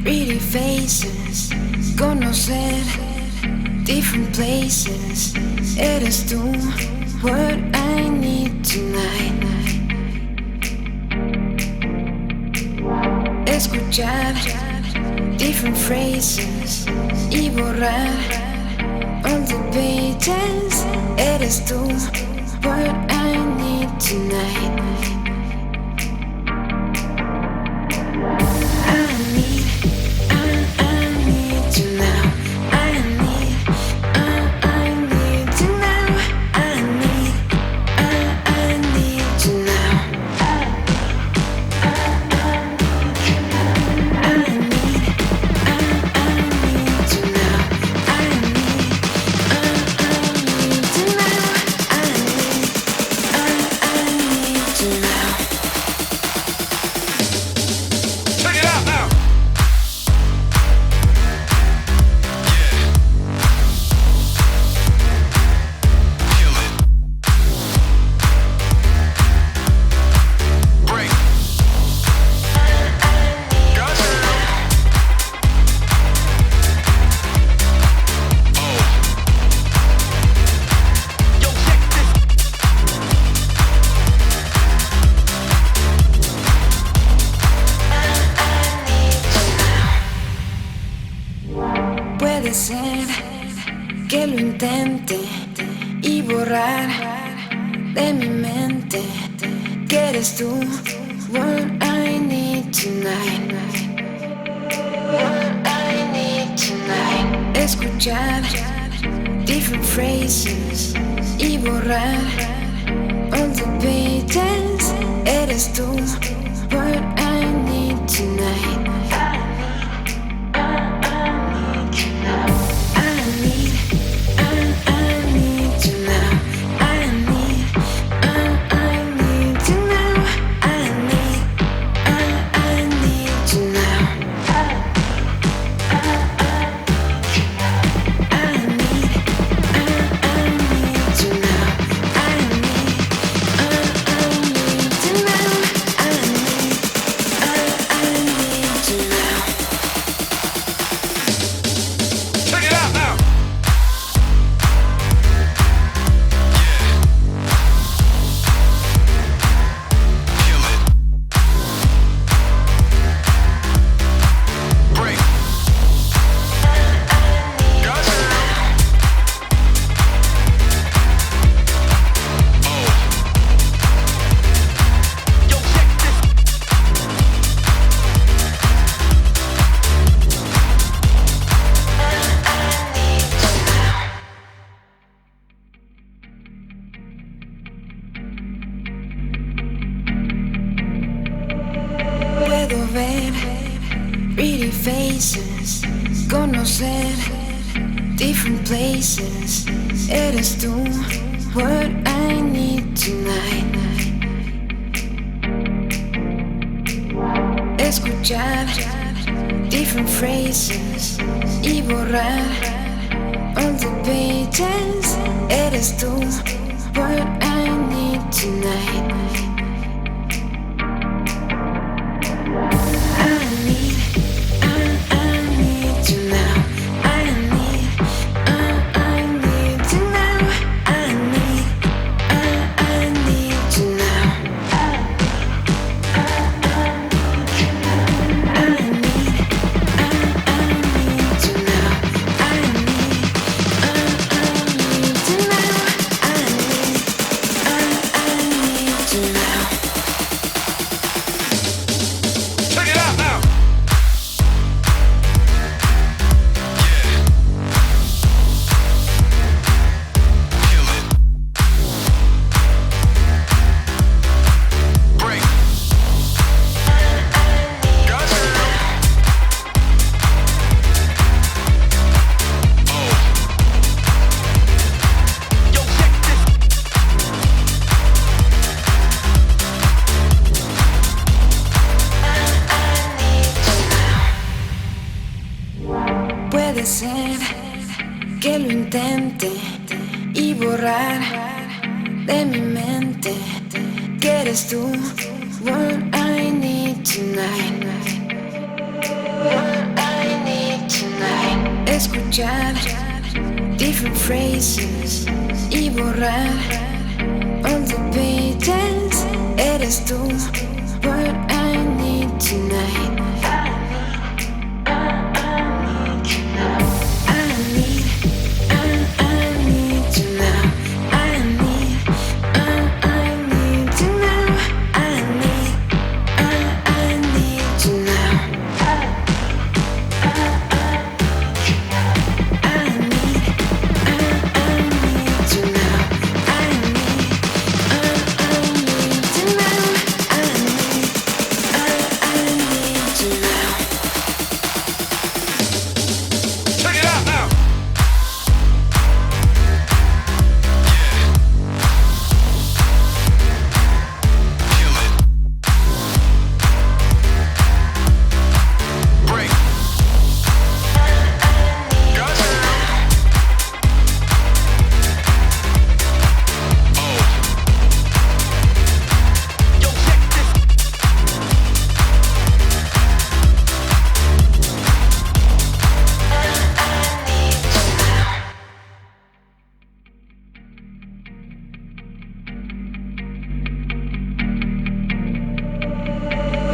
pretty faces, conocer different places. Eres tú, what I need tonight. Escuchar different phrases y borrar all the pages. Eres tú, what I need tonight. Puede ser que lo intente y borrar de mi mente que eres tú, what I need tonight. What I need tonight. Escuchar different phrases y borrar all the pages. Eres tú, what I need tonight. Puedo ver pretty faces, conocer different places. Eres tú, what I need tonight. Escuchar different phrases y borrar all the pages. Eres tú, what I need tonight. Puede ser que lo intente y borrar de mi mente que eres tú, what I need tonight. What escuchar different phrases y borrar all the pages. Eres tú, what I need tonight.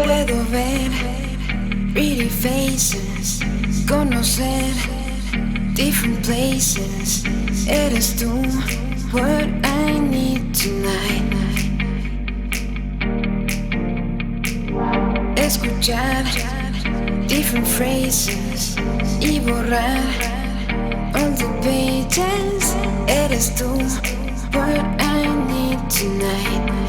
Puedo ver pretty faces, conocer different places. Eres tú, what I need tonight. Escuchar different phrases y borrar all the pages. Eres tú, what I need tonight.